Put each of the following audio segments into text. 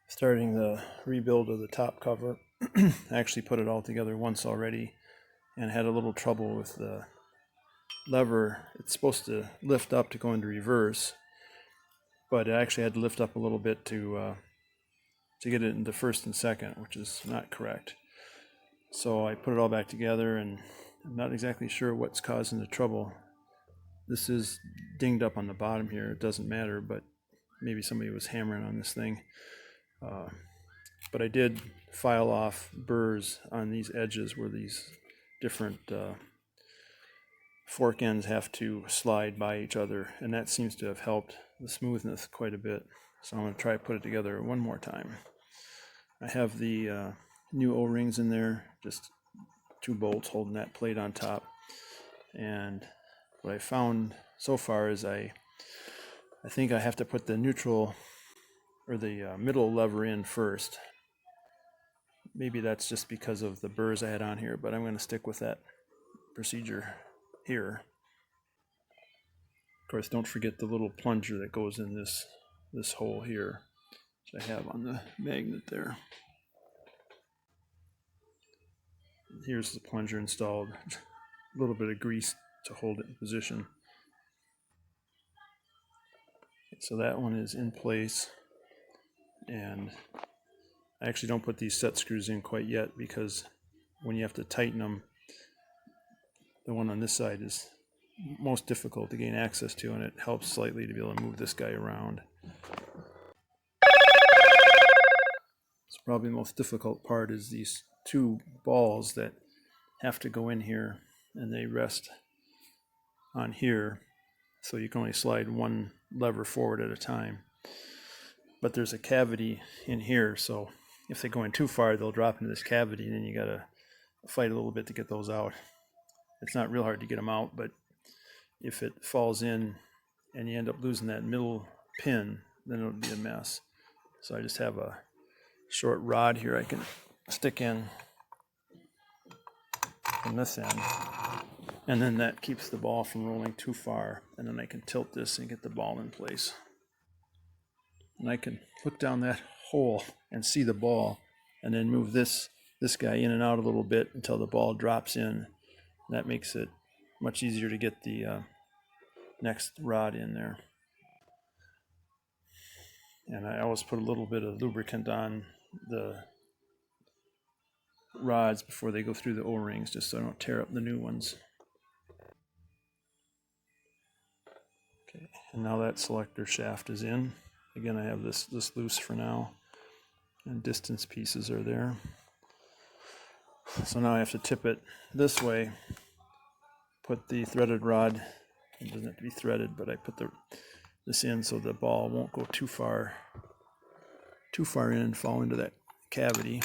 Starting the rebuild of the top cover. I actually put it all together once already and had a little trouble with the lever. It's supposed to lift up to go into reverse, but it actually had to lift up a little bit to get it into first and second, which is not correct. So I put it all back together, and I'm not exactly sure what's causing the trouble. This is dinged up on the bottom here. It doesn't matter, but maybe somebody was hammering on this thing. But I did file off burrs on these edges where these different fork ends have to slide by each other, and that seems to have helped the smoothness quite a bit. So I'm going to try to put it together one more time. I have the new O-rings in there, just 2 bolts holding that plate on top. And what I found so far is I think I have to put the neutral or the middle lever in first. Maybe that's just because of the burrs I had on here, but I'm going to stick with that procedure here. Of course, don't forget the little plunger that goes in this hole here, which I have on the magnet there. Here's the plunger installed. A little bit of grease to hold it in position. So that one is in place, and I actually don't put these set screws in quite yet because when you have to tighten them, the one on this side is most difficult to gain access to, and it helps slightly to be able to move this guy around. So probably the most difficult part is these 2 balls that have to go in here, and they rest on here, so you can only slide 1 lever forward at a time. But there's a cavity in here, so if they go in too far, they'll drop into this cavity, and then you gotta fight a little bit to get those out. It's not real hard to get them out, but if it falls in and you end up losing that middle pin, then it'll be a mess. So I just have a short rod here I can stick in from this end, and then that keeps the ball from rolling too far, and then I can tilt this and get the ball in place. And I can look down that hole and see the ball, and then move this guy in and out a little bit until the ball drops in. That makes it much easier to get the next rod in there. And I always put a little bit of lubricant on the rods before they go through the O-rings, just so I don't tear up the new ones. Okay, and now that selector shaft is in. Again, I have this loose for now, and distance pieces are there. So now I have to tip it this way, put the threaded rod, it doesn't have to be threaded, but I put this in so the ball won't go too far in and fall into that cavity.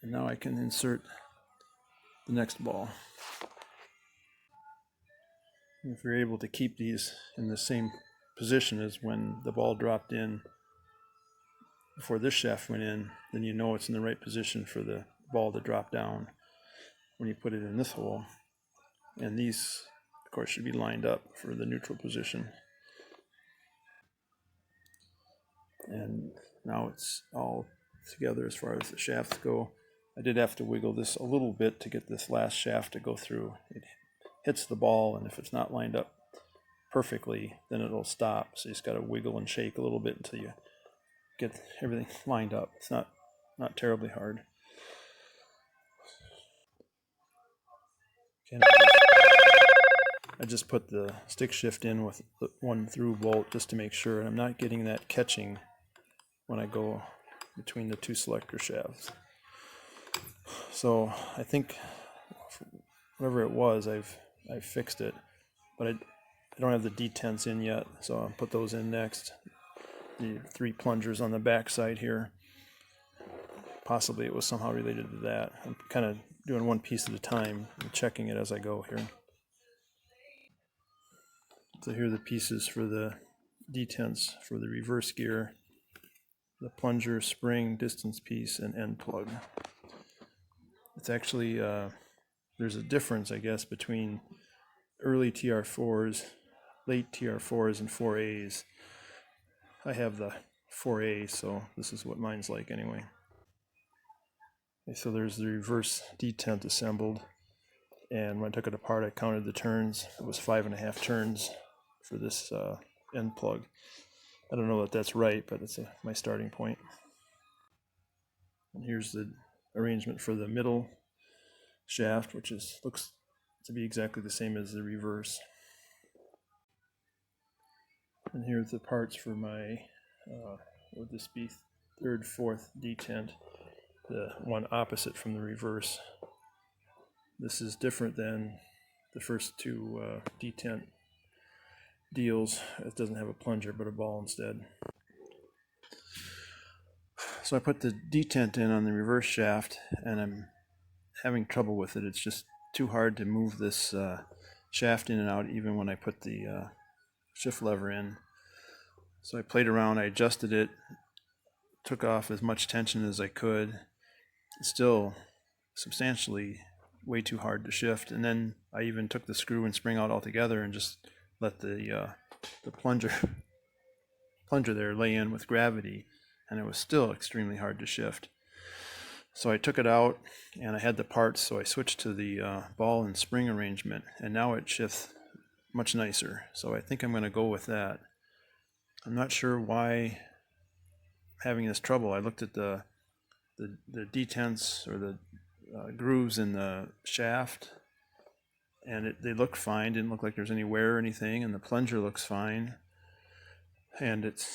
And now I can insert the next ball. If you're able to keep these in the same position as when the ball dropped in before this shaft went in, then you know it's in the right position for the ball to drop down when you put it in this hole. And these, of course, should be lined up for the neutral position. And now it's all together as far as the shafts go. I did have to wiggle this a little bit to get this last shaft to go through. It hits the ball, and if it's not lined up perfectly, then it'll stop. So you just got to wiggle and shake a little bit until you get everything lined up. It's not terribly hard. Okay, I just put the stick shift in with the 1 through bolt just to make sure, and I'm not getting that catching when I go between the 2 selector shafts. So I think whatever it was, I've fixed it, but I don't have the detents in yet, so I'll put those in next. The 3 plungers on the back side here. Possibly it was somehow related to that. I'm kind of doing one piece at a time and checking it as I go here. So here are the pieces for the detents for the reverse gear, the plunger, spring, distance piece, and end plug. It's actually, there's a difference, I guess, between early TR4s, late TR4s, and 4As. I have the TR4A, so this is what mine's like anyway. Okay, so there's the reverse detent assembled, and when I took it apart I counted the turns. It was 5.5 turns for this end plug. I don't know that that's right, but it's my starting point. And here's the arrangement for the middle shaft, which looks to be exactly the same as the reverse. And here's the parts for my, would this be 3rd, 4th detent, the one opposite from the reverse. This is different than the first two detent deals. It doesn't have a plunger but a ball instead. So I put the detent in on the reverse shaft and I'm having trouble with it. It's just too hard to move this shaft in and out even when I put the shift lever in. So I played around, I adjusted it, took off as much tension as I could. It's still substantially way too hard to shift, and then I even took the screw and spring out altogether and just let the plunger there lay in with gravity, and it was still extremely hard to shift. So I took it out and I had the parts, so I switched to the ball and spring arrangement, and now it shifts much nicer. So I think I'm going to go with that. I'm not sure why I'm having this trouble. I looked at the detents or the grooves in the shaft, and they look fine. Didn't look like there's any wear or anything, and the plunger looks fine, and it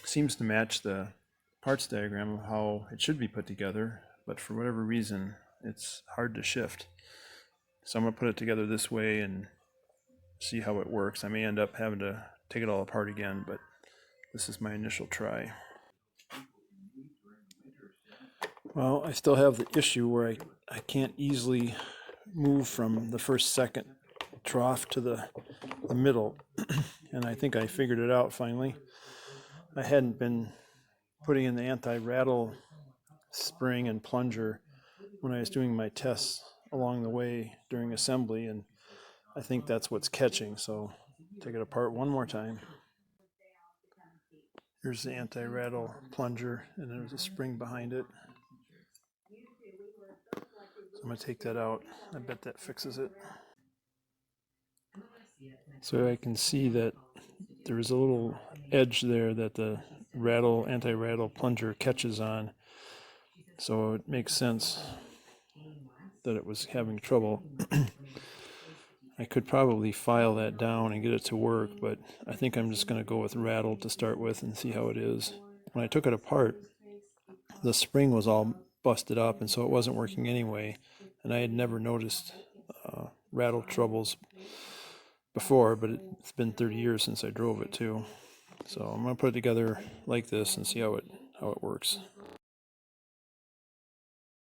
seems to match the parts diagram of how it should be put together, but for whatever reason it's hard to shift. So I'm going to put it together this way and see how it works. I may end up having to take it all apart again, but this is my initial try. Well, I still have the issue where I can't easily move from the first second trough to the middle, and I think I figured it out finally. I hadn't been putting in the anti-rattle spring and plunger when I was doing my tests along the way during assembly, and I think that's what's catching. So take it apart one more time. Here's the anti-rattle plunger, and there's a spring behind it. So I'm going to take that out. I bet that fixes it. So I can see that there's a little edge there that the anti-rattle plunger catches on. So it makes sense that it was having trouble. I could probably file that down and get it to work, but I think I'm just going to go with rattle to start with and see how it is. When I took it apart, the spring was all busted up, and so it wasn't working anyway, and I had never noticed rattle troubles before, but it's been 30 years since I drove it too. So I'm going to put it together like this and see how it works.